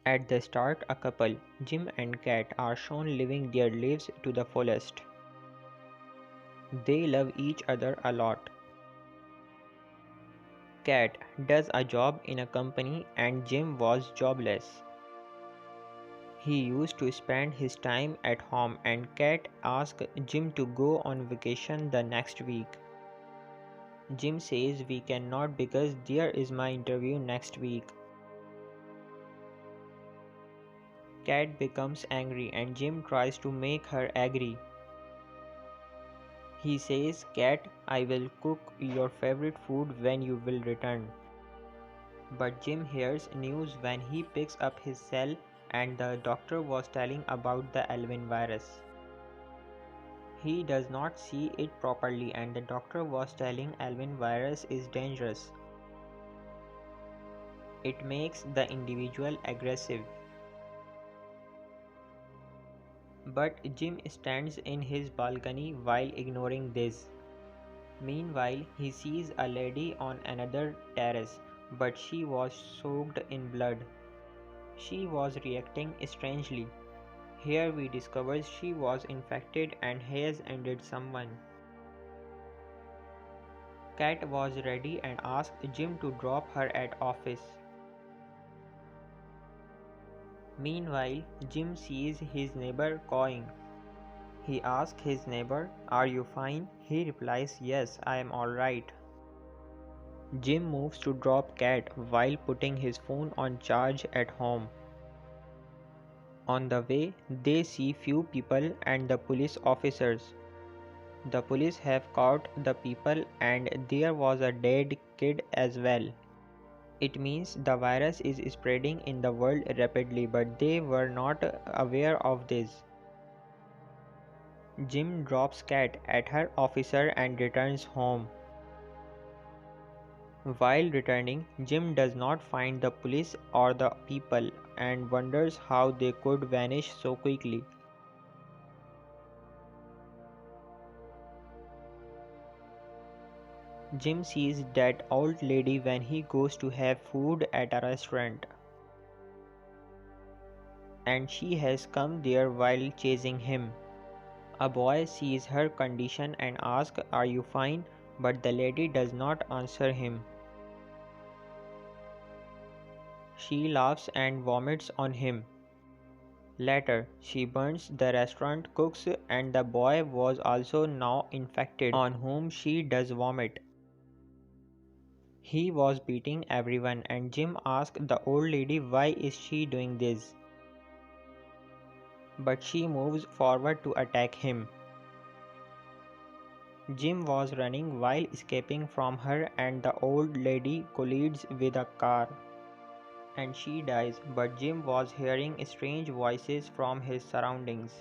At the start, a couple, Jim and Kat, are shown living their lives to the fullest. They love each other a lot. Kat does a job in a company and Jim was jobless. He used to spend his time at home and Kat asked Jim to go on vacation the next week. Jim says we cannot because there is my interview next week. Kat becomes angry and Jim tries to make her agree. He says, Kat, I will cook your favorite food when you will return. But Jim hears news when he picks up his cell and the doctor was telling about the Alvin virus. He does not see it properly and the doctor was telling Alvin virus is dangerous. It makes the individual aggressive. But Jim stands in his balcony while ignoring this. Meanwhile, he sees a lady on another terrace, but she was soaked in blood. She was reacting strangely. Here we discover she was infected and has ended someone. Kat was ready and asked Jim to drop her at office. Meanwhile, Jim sees his neighbor cawing. He asks his neighbor, "Are you fine?" He replies, "Yes, I am alright." Jim moves to drop Kat while putting his phone on charge at home. On the way, they see few people and the police officers. The police have caught the people and there was a dead kid as well. It means the virus is spreading in the world rapidly, but they were not aware of this. Jim drops Kat at her officer and returns home. While returning, Jim does not find the police or the people and wonders how they could vanish so quickly. Jim sees that old lady when he goes to have food at a restaurant. And she has come there while chasing him. A boy sees her condition and asks, "Are you fine?" But the lady does not answer him. She laughs and vomits on him. Later, she burns the restaurant cooks and the boy was also now infected on whom she does vomit. He was beating everyone and Jim asks the old lady why is she doing this. But she moves forward to attack him. Jim was running while escaping from her and the old lady collides with a car. And she dies, but Jim was hearing strange voices from his surroundings.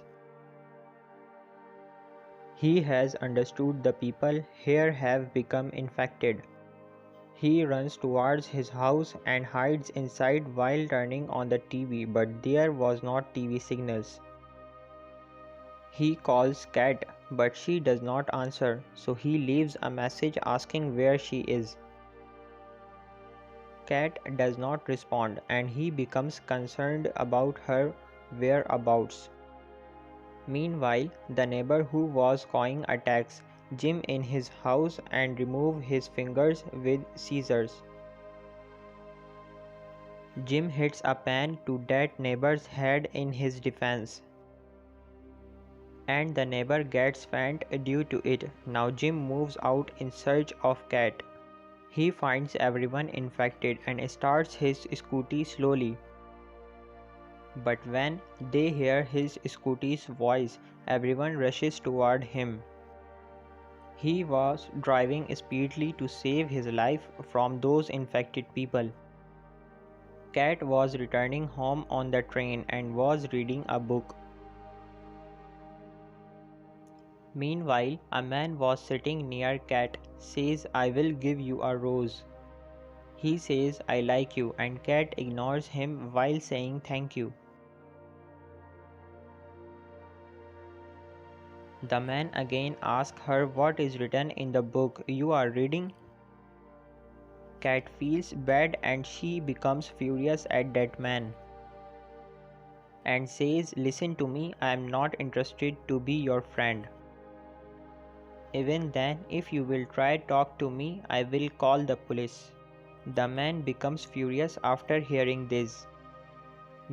He has understood the people here have become infected. He runs towards his house and hides inside while turning on the TV, but there was not TV signals. He calls Kat, but she does not answer, so he leaves a message asking where she is. Kat does not respond and he becomes concerned about her whereabouts. Meanwhile, the neighbor who was cawing attacks Jim in his house and removes his fingers with scissors. Jim hits a pan to that neighbor's head in his defense. And the neighbor gets faint due to it. Now Jim moves out in search of Kat. He finds everyone infected and starts his scooty slowly. But when they hear his scooty's voice, everyone rushes toward him. He was driving speedily to save his life from those infected people. Kat was returning home on the train and was reading a book. Meanwhile, a man was sitting near Kat, says, "I will give you a rose." He says, "I like you," and Kat ignores him while saying thank you. The man again asks her what is written in the book you are reading. Kat feels bad and she becomes furious at that man. and says, "Listen to me, I am not interested to be your friend. Even then, if you will try talk to me, I will call the police." The man becomes furious after hearing this.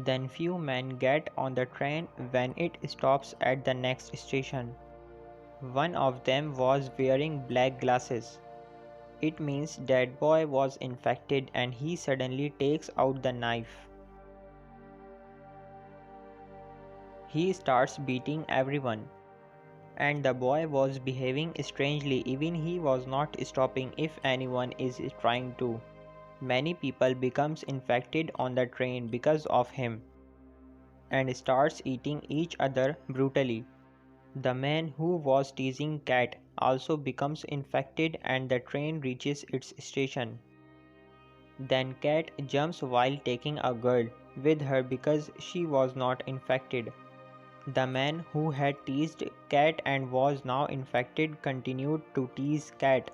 Then few men get on the train when it stops at the next station. One of them was wearing black glasses. It means that boy was infected and he suddenly takes out the knife. He starts beating everyone. And the boy was behaving strangely, even he was not stopping if anyone is trying to. Many people becomes infected on the train because of him and starts eating each other brutally. The man who was teasing Cat also becomes infected and the train reaches its station. Then Cat jumps while taking a girl with her because she was not infected. The man who had teased Cat and was now infected continued to tease Cat.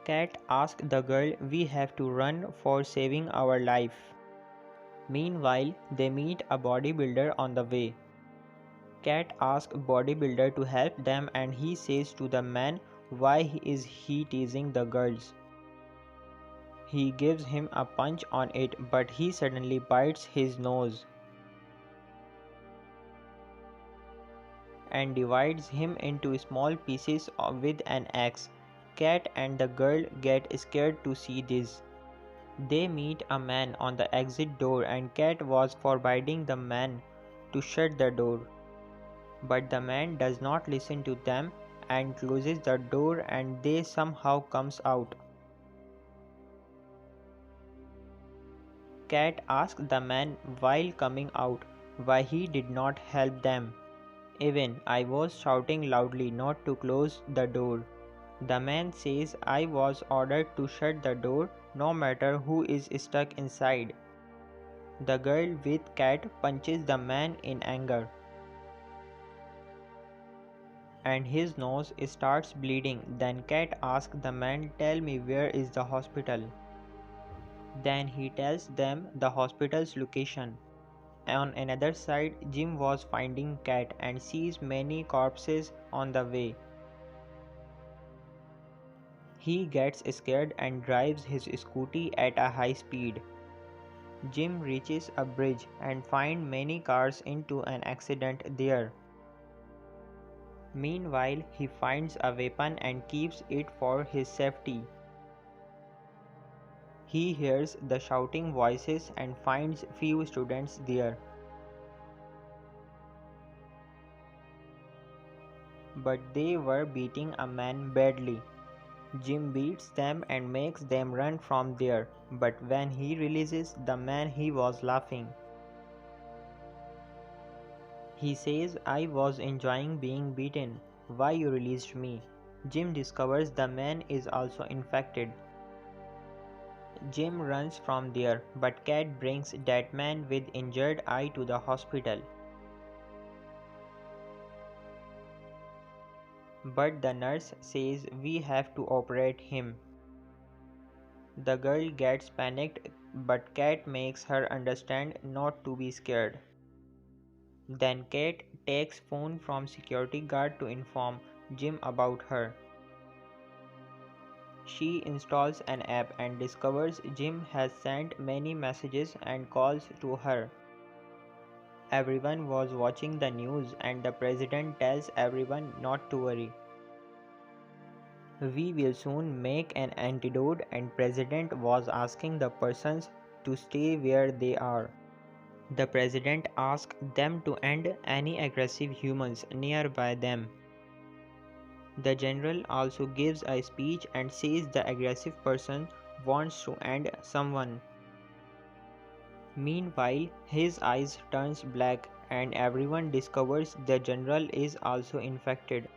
Cat asked the girl, "We have to run for saving our life." Meanwhile, they meet a bodybuilder on the way. Cat asks bodybuilder to help them and he says to the man why is he teasing the girls. He gives him a punch on it but he suddenly bites his nose and divides him into small pieces with an axe. Cat and the girl get scared to see this. They meet a man on the exit door and Cat was forbidding the man to shut the door. But the man does not listen to them and closes the door and they somehow comes out. Cat asks the man while coming out why he did not help them. "Even I was shouting loudly not to close the door." The man says, "I was ordered to shut the door no matter who is stuck inside." The girl with Cat punches the man in anger and his nose starts bleeding. Then Cat asks the man, "Tell me, where is the hospital?" Then he tells them the hospital's location. On another side, Jim was finding Cat and sees many corpses on the way. He gets scared and drives his scooty at a high speed. Jim reaches a bridge and finds many cars into an accident there. Meanwhile, he finds a weapon and keeps it for his safety. He hears the shouting voices and finds few students there. But they were beating a man badly. Jim beats them and makes them run from there, but when he releases the man he was laughing. He says, "I was enjoying being beaten. Why you released me?" Jim discovers the man is also infected. Jim runs from there, but Cat brings that man with injured eye to the hospital. But the nurse says we have to operate him. The girl gets panicked, but Cat makes her understand not to be scared. Then Cat takes phone from security guard to inform Jim about her. She installs an app and discovers Jim has sent many messages and calls to her. Everyone was watching the news and the president tells everyone not to worry. "We will soon make an antidote," and president was asking the persons to stay where they are. The president asked them to end any aggressive humans nearby them. The general also gives a speech and says the aggressive person wants to end someone. Meanwhile, his eyes turns black and everyone discovers the general is also infected.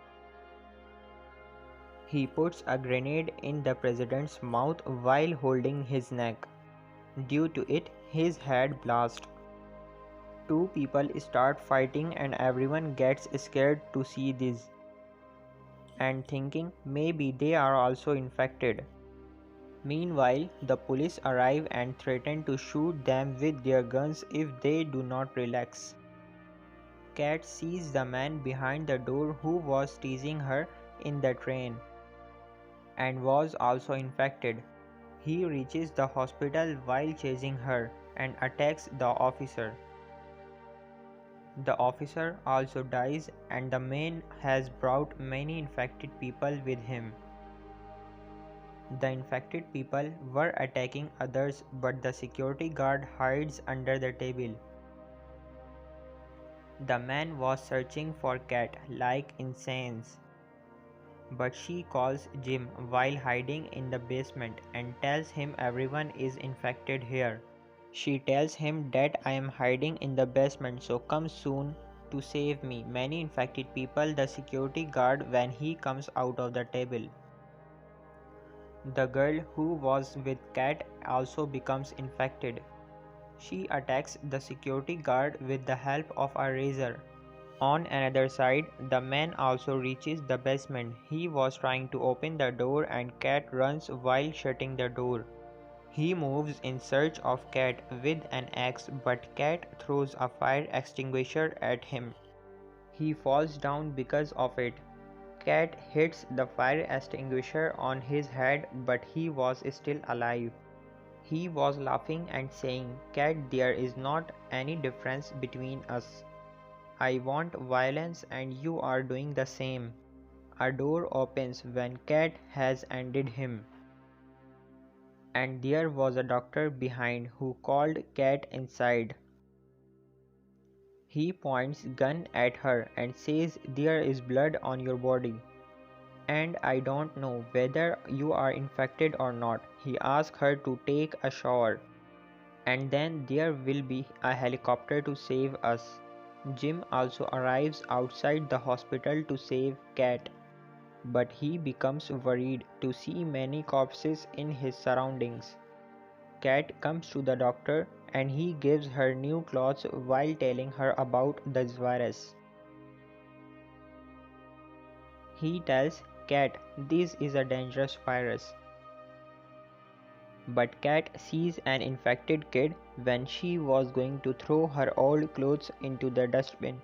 He puts a grenade in the president's mouth while holding his neck. Due to it, his head blasts. Two people start fighting and everyone gets scared to see this, and thinking maybe they are also infected. Meanwhile, the police arrive and threaten to shoot them with their guns if they do not relax. Cat sees the man behind the door who was teasing her in the train and was also infected. He reaches the hospital while chasing her and attacks the officer. The officer also dies, and the man has brought many infected people with him. The infected people were attacking others, but the security guard hides under the table. The man was searching for Cat like insane, but she calls Jim while hiding in the basement and tells him everyone is infected here. She tells him that I am hiding in the basement, so come soon to save me. Many infected people the security guard when he comes out of the table. The girl who was with Cat also becomes infected. She attacks the security guard with the help of a razor. On another side, the man also reaches the basement. He was trying to open the door and Cat runs while shutting the door. He moves in search of Cat with an axe, but Cat throws a fire extinguisher at him. He falls down because of it. Cat hits the fire extinguisher on his head, but he was still alive. He was laughing and saying, Cat, there is not any difference between us. I want violence and you are doing the same. A door opens when Cat has ended him. And there was a doctor behind who called Cat inside. He points gun at her and says there is blood on your body. And I don't know whether you are infected or not. He asks her to take a shower. And then there will be a helicopter to save us. Jim also arrives outside the hospital to save Cat. But he becomes worried to see many corpses in his surroundings. Cat comes to the doctor and he gives her new clothes while telling her about the virus. He tells Cat this is a dangerous virus. But Cat sees an infected kid when she was going to throw her old clothes into the dustbin.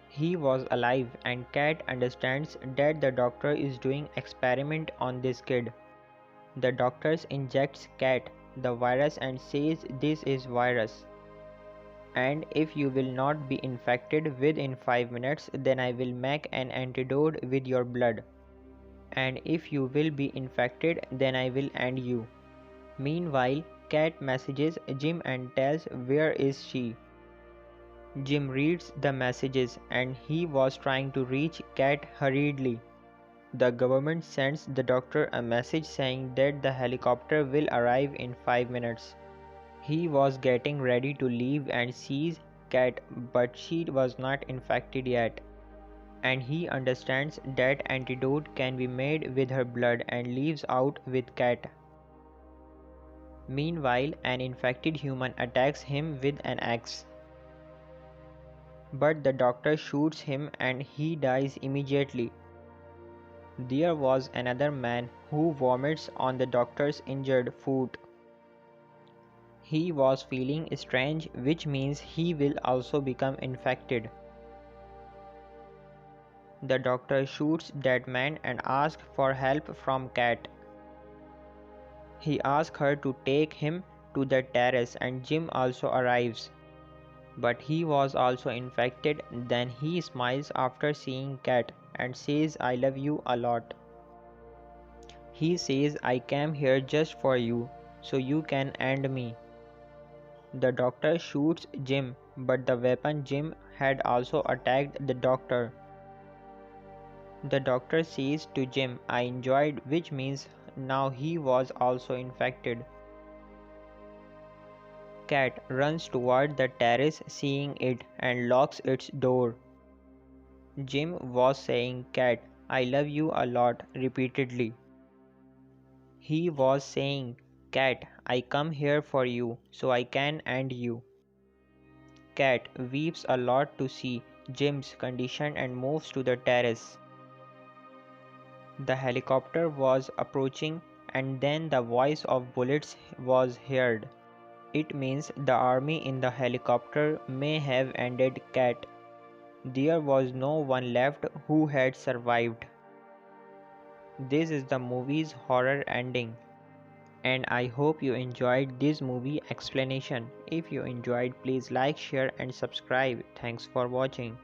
He was alive and Cat understands that the doctor is doing experiment on this kid. The doctor injects Cat the virus and says this is virus. And if you will not be infected within 5 minutes, then I will make an antidote with your blood. And if you will be infected, then I will end you. Meanwhile, Cat messages Jim and tells where is she. Jim reads the messages and he was trying to reach Cat hurriedly. The government sends the doctor a message saying that the helicopter will arrive in 5 minutes. He was getting ready to leave and sees Cat, but she was not infected yet. And he understands that antidote can be made with her blood and leaves out with Cat. Meanwhile, an infected human attacks him with an axe. But the doctor shoots him and he dies immediately. There was another man who vomits on the doctor's injured foot. He was feeling strange, which means he will also become infected. The doctor shoots that man and asks for help from Cat. He asks her to take him to the terrace and Jim also arrives. But he was also infected. Then he smiles after seeing Cat and says I love you a lot. He says I came here just for you, so you can end me. The doctor shoots Jim, but the weapon Jim had also attacked the doctor. The doctor says to Jim I enjoyed, which means now he was also infected. Cat runs toward the terrace seeing it and locks its door. Jim was saying Cat, I love you a lot repeatedly. He was saying, Cat, I come here for you so I can end you. Cat weeps a lot to see Jim's condition and moves to the terrace. The helicopter was approaching and then the voice of bullets was heard. It means the army in the helicopter may have ended Cat. There was no one left who had survived. This is the movie's horror ending. And I hope you enjoyed this movie explanation. If you enjoyed, please like, share and subscribe. Thanks for watching.